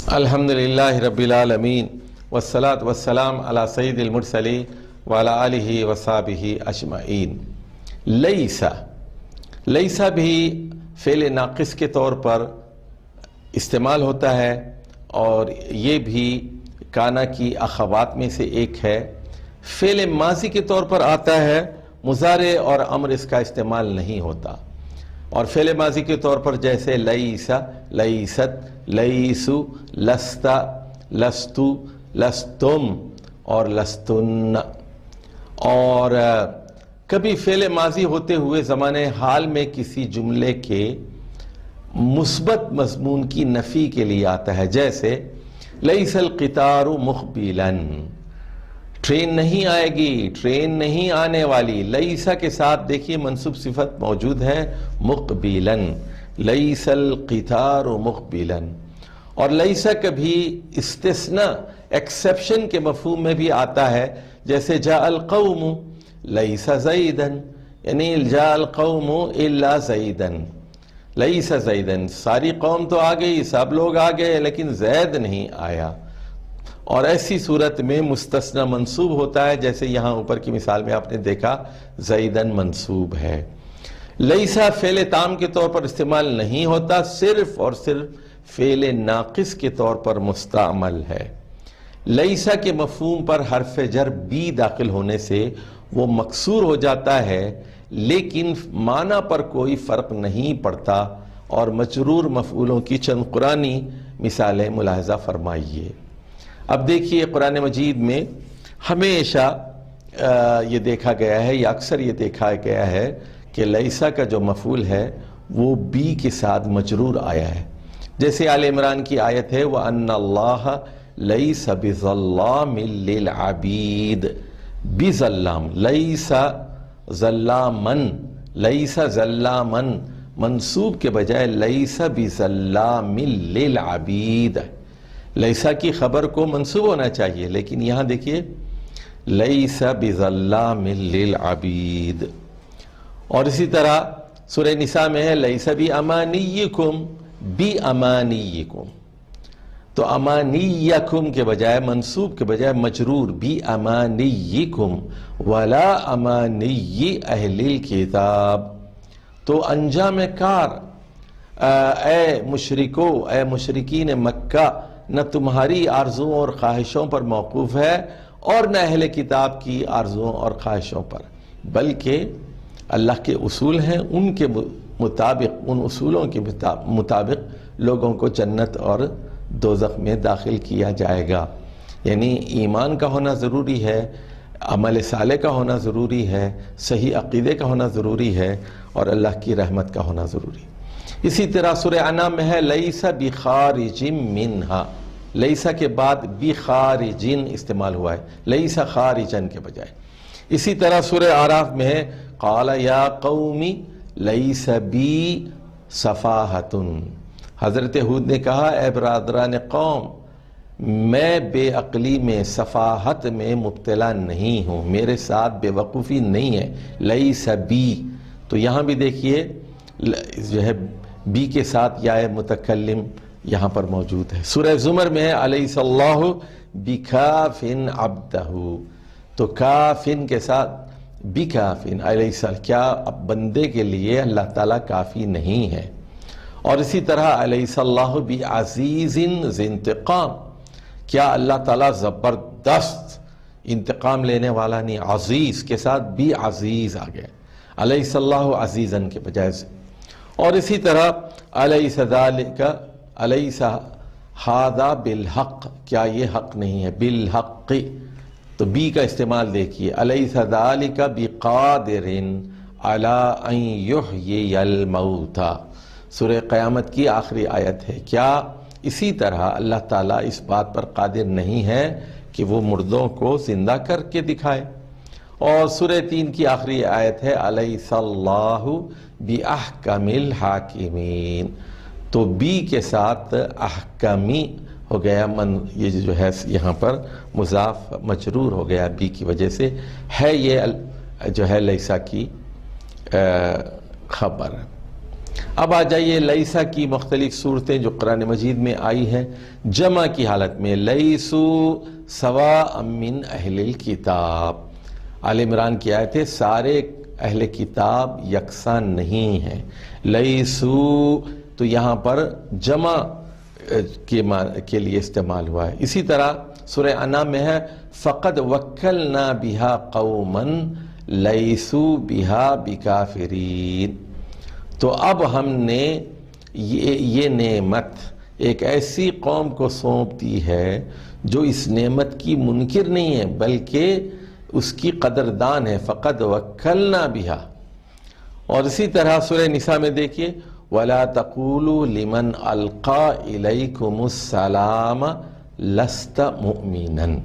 الحمدللہ رب العالمین والصلاة والسلام علی سید المرسلین وعلی آلہ وصحبہ اجمعین۔ لیسا بھی فعل ناقص کے طور پر استعمال ہوتا ہے، اور یہ بھی کانا کی اخوات میں سے ایک ہے۔ فعل ماضی کے طور پر آتا ہے، مضارع اور امر اس کا استعمال نہیں ہوتا۔ اور فعل ماضی کے طور پر جیسے لیسا، لیست، لیسو، لستا، لستو، لستم اور لستن۔ اور کبھی فعل ماضی ہوتے ہوئے زمانہ حال میں کسی جملے کے مثبت مضمون کی نفی کے لیے آتا ہے، جیسے لیس القطار مقبلا، ٹرین نہیں آئے گی، ٹرین نہیں آنے والی۔ لیسا کے ساتھ دیکھیے منصوب صفت موجود ہے مقبلا، لیس القطار مقبلا۔ اور لیسا کبھی استثناء ایکسیپشن کے مفہوم میں بھی آتا ہے، جیسے جاء القوم لیس زیدا، یعنی جاء القوم الا زیدا، لیس زیدا، ساری قوم تو آ گئی، سب لوگ آ گئے لیکن زید نہیں آیا۔ اور ایسی صورت میں مستثنی منصوب ہوتا ہے، جیسے یہاں اوپر کی مثال میں آپ نے دیکھا زیدن منصوب ہے۔ لیسا فعل تام کے طور پر استعمال نہیں ہوتا، صرف اور صرف فعل ناقص کے طور پر مستعمل ہے۔ لیسا کے مفہوم پر حرف جر بی داخل ہونے سے وہ مکسور ہو جاتا ہے، لیکن معنی پر کوئی فرق نہیں پڑتا۔ اور مجرور مفعولوں کی چند قرآنی مثالیں ملاحظہ فرمائیے۔ اب دیکھیے قرآن مجید میں ہمیشہ یہ دیکھا گیا ہے، یا اکثر یہ دیکھا گیا ہے کہ لیسا کا جو مفعول ہے وہ بی کے ساتھ مجرور آیا ہے، جیسے آل عمران کی آیت ہے وَأَنَّ اللَّهَ لَيْسَ بِظَلَّامٍ لِّلْعَبِيدِ، بِظَلَّام، لیس ظلامن، لیس ظلامن منصوب کے بجائے لیس بظلام للعبید۔ لیسا کی خبر کو منصوب ہونا چاہیے، لیکن یہاں دیکھیے لیس بظلام للعبید۔ اور اسی طرح سورہ نساء میں ہے لیس بِأَمَانِيِّكُمْ، بِأَمَانِيِّكُمْ، تو امانیکم کے بجائے، منصوب کے بجائے مجرور بِأَمَانِيِّكُمْ وَلَا أَمَانِيِّ أَهْلِ الْكِتَابِ۔ تو انجام کار اے مشرکو، اے مشرکین مکہ، نہ تمہاری آرزوؤں اور خواہشوں پر موقوف ہے اور نہ اہل کتاب کی آرزوؤں اور خواہشوں پر، بلکہ اللہ کے اصول ہیں، ان کے مطابق، ان اصولوں کے مطابق لوگوں کو جنت اور دوزخ میں داخل کیا جائے گا۔ یعنی ایمان کا ہونا ضروری ہے، عمل صالح کا ہونا ضروری ہے، صحیح عقیدے کا ہونا ضروری ہے، اور اللہ کی رحمت کا ہونا ضروری ہے۔ اسی طرح سورہ انعام میں ہے لیس بخارج منہا، لیسا کے بعد بخارجن استعمال ہوا ہے، لیس خارجن کے بجائے۔ اسی طرح سورہ اعراف میں ہے قال یا قومی لیس بی صفاحۃ، حضرت ہود نے کہا اے برادران قوم، میں بے عقلی میں، صفاحت میں مبتلا نہیں ہوں، میرے ساتھ بے وقوفی نہیں ہے، لیس بی۔ تو یہاں بھی دیکھیے جو ہے بی کے ساتھ یا متکلم یہاں پر موجود ہے۔ سورہ زمر میں ہے الیس اللہ بکاف عبدہ، تو کافن کے ساتھ بکافن، الیس، کیا اب بندے کے لیے اللہ تعالیٰ کافی نہیں ہے۔ اور اسی طرح الیس اللہ بعزیز ذی انتقام، کیا اللہ تعالیٰ زبردست انتقام لینے والا نہیں، عزیز کے ساتھ بھی عزیز آ گیا، الیس اللہ عزیزن کے بجائے سے۔ اور اسی طرح الیس ذالک، الیس ھذا بالحق، کیا یہ حق نہیں ہے، بالحق، تو بی کا استعمال دیکھیے، الیس ذالک بقادر علی ان یحیی الموتى، سورہ قیامت کی آخری آیت ہے، کیا اسی طرح اللہ تعالیٰ اس بات پر قادر نہیں ہے کہ وہ مردوں کو زندہ کر کے دکھائے۔ اور سورہ 3 کی آخری آیت ہے الیس اللہ باحکم الحاکمین، تو بی کے ساتھ احکمی ہو گیا، یہ جو ہے یہاں پر مضاف مجرور ہو گیا بی کی وجہ سے، ہے یہ جو ہے لیسا کی خبر۔ اب آ جائیے لیسا کی مختلف صورتیں جو قرآن مجید میں آئی ہیں جمع کی حالت میں، لیسو سواء من اہل الکتاب، آل عمران کی آیت ہے سارے اہل کتاب یکساں نہیں ہیں، لیسو تو یہاں پر جمع کے لیے استعمال ہوا ہے۔ اسی طرح سورہ انعام میں ہے فقد وکلنا بہا قوما لیسو بہا بکافرین، تو اب ہم نے یہ نعمت ایک ایسی قوم کو سونپ دی ہے جو اس نعمت کی منکر نہیں ہے بلکہ اس کی قدردان ہے، فقد وکلنا بہا۔ اور اسی طرح سورہ نساء میں دیکھیے وَلَا تَقُولُوا لِمَنْ أَلْقَى إِلَيْكُمُ السَّلَامَ لَسْتَ مُؤْمِنًا،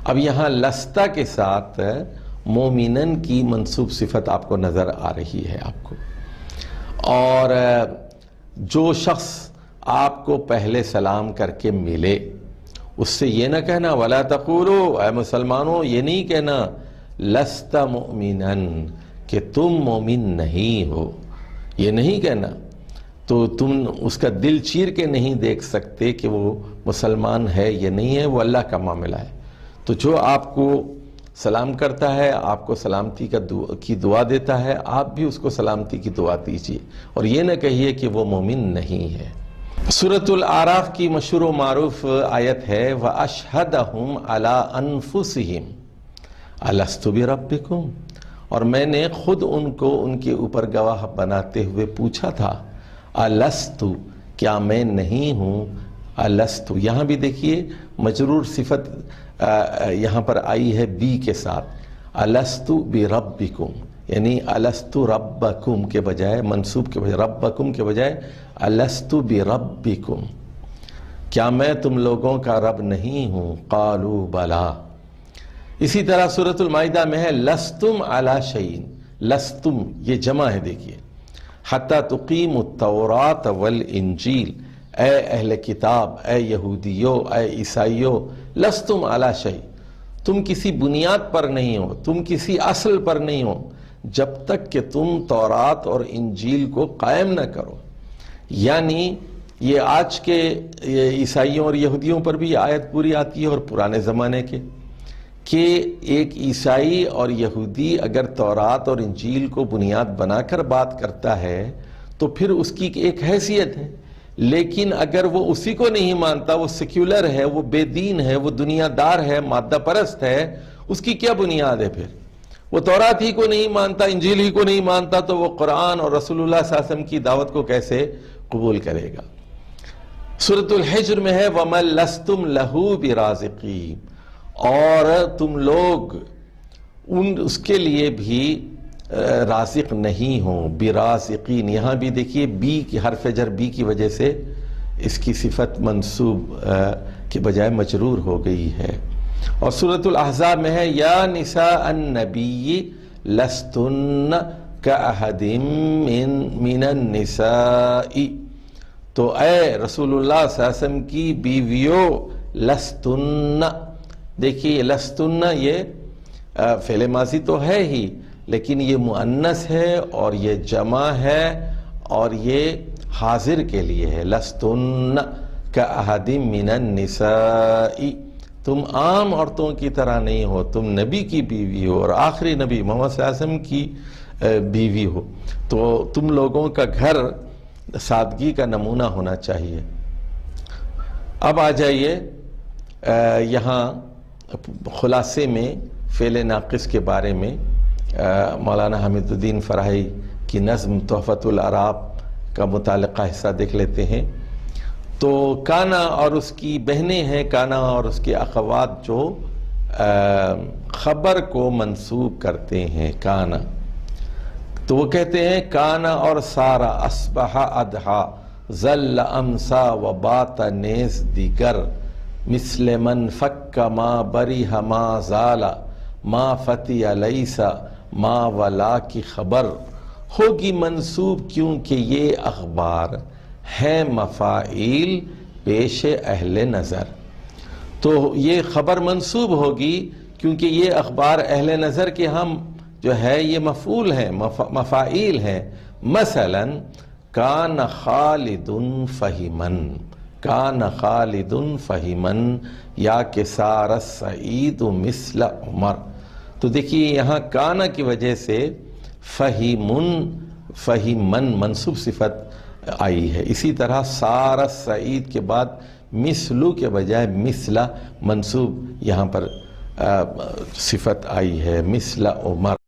اب یہاں لستا کے ساتھ مومنن کی منصوب صفت آپ کو نظر آ رہی ہے آپ کو، اور جو شخص آپ کو پہلے سلام کر کے ملے اس سے یہ نہ کہنا وَلَا تَقُولُوا، اے مسلمانوں یہ نہیں کہنا لَسْتَ مُؤْمِنًا کہ تم مومن نہیں ہو، یہ نہیں کہنا، تو تم اس کا دل چیر کے نہیں دیکھ سکتے کہ وہ مسلمان ہے یا نہیں ہے، وہ اللہ کا معاملہ ہے۔ تو جو آپ کو سلام کرتا ہے، آپ کو سلامتی کی دعا دیتا ہے، آپ بھی اس کو سلامتی کی دعا دیجیے، اور یہ نہ کہیے کہ وہ مومن نہیں ہے۔ سورۃ الاعراف کی مشہور و معروف آیت ہے وَأَشْهَدَهُمْ عَلَىٰ أَنفُسِهِمْ أَلَسْتُ بِرَبِّكُمْ، اور میں نے خود ان کو ان کے اوپر گواہ بناتے ہوئے پوچھا تھا الستو، کیا میں نہیں ہوں، الستو یہاں بھی دیکھیے مجرور صفت یہاں پر آئی ہے بی کے ساتھ، الستو بربکم، یعنی الستو ربکم کے بجائے، منصوب کے بجائے ربکم کے بجائے الستو بربکم، کیا میں تم لوگوں کا رب نہیں ہوں، قالوا بلا۔ اسی طرح سورۃ المائدہ میں ہے لستم علی شیء، لستم یہ جمع ہے دیکھیے، حتی تقیموا التوراۃ والانجیل، اے اہل کتاب، اے یہودیو، اے عیسائیو، لستم علی شیء، تم کسی بنیاد پر نہیں ہو، تم کسی اصل پر نہیں ہو جب تک کہ تم تورات اور انجیل کو قائم نہ کرو۔ یعنی یہ آج کے عیسائیوں اور یہودیوں پر بھی یہ آیت پوری آتی ہے اور پرانے زمانے کے، کہ ایک عیسائی اور یہودی اگر تورات اور انجیل کو بنیاد بنا کر بات کرتا ہے تو پھر اس کی ایک حیثیت ہے، لیکن اگر وہ اسی کو نہیں مانتا، وہ سیکولر ہے، وہ بے دین ہے، وہ دنیا دار ہے، مادہ پرست ہے، اس کی کیا بنیاد ہے؟ پھر وہ تورات ہی کو نہیں مانتا، انجیل ہی کو نہیں مانتا، تو وہ قرآن اور رسول اللہ صلی اللہ علیہ وسلم کی دعوت کو کیسے قبول کرے گا؟ سورۃ الحجر میں ہے وَمَن لَسْتُمْ لَهُ بِرَازِقِينَ، اور تم لوگ اس کے لیے بھی رازق نہیں ہوں، برازقین، یہاں بھی دیکھیے بی کی حرف جر بی کی وجہ سے اس کی صفت منصوب کے بجائے مجرور ہو گئی ہے۔ اور سورۃ الاحزاب میں ہے یا نساء النبی لستن کأحد من النساء، تو اے رسول اللہ صلی اللہ علیہ وسلم کی بیویوں، لستن، دیکھیے لستن یہ فعل ماضی تو ہے ہی، لیکن یہ مؤنث ہے اور یہ جمع ہے اور یہ حاضر کے لیے ہے، لستن کأحد من النساء، تم عام عورتوں کی طرح نہیں ہو، تم نبی کی بیوی ہو اور آخری نبی محمد صلی اللہ علیہ وسلم کی بیوی ہو، تو تم لوگوں کا گھر سادگی کا نمونہ ہونا چاہیے۔ اب آ جائیے یہاں خلاصے میں فعل ناقص کے بارے میں مولانا حامد الدین فراہی کی نظم تحفۃ الاعراب کا متعلقہ حصہ دیکھ لیتے ہیں۔ تو کانا اور اس کی بہنیں ہیں، کانا اور اس کے اخوات جو خبر کو منسوب کرتے ہیں، کانا، تو وہ کہتے ہیں کانا اور سارا اصبح اضحا ظل امسا و بات نیز دیگر مثل من فک ما بریح ما زالا ما فتی لیسا ما ولا کی خبر، ہوگی منسوب کیونکہ یہ اخبار ہیں مفاعیل پیش اہل نظر، تو یہ خبر منسوب ہوگی کیونکہ یہ اخبار اہل نظر کے ہم جو ہے یہ مفعول ہیں، مفاعیل ہیں۔ مثلا کان خالد فہمن، کان خالد فہمن یا کہ سار السعید مثل عمر۔ تو دیکھیے یہاں کانا کی وجہ سے فہمن منصوب صفت آئی ہے، اسی طرح سار السعید کے بعد مثلو کے بجائے مثلا منصوب یہاں پر صفت آئی ہے، مثل عمر۔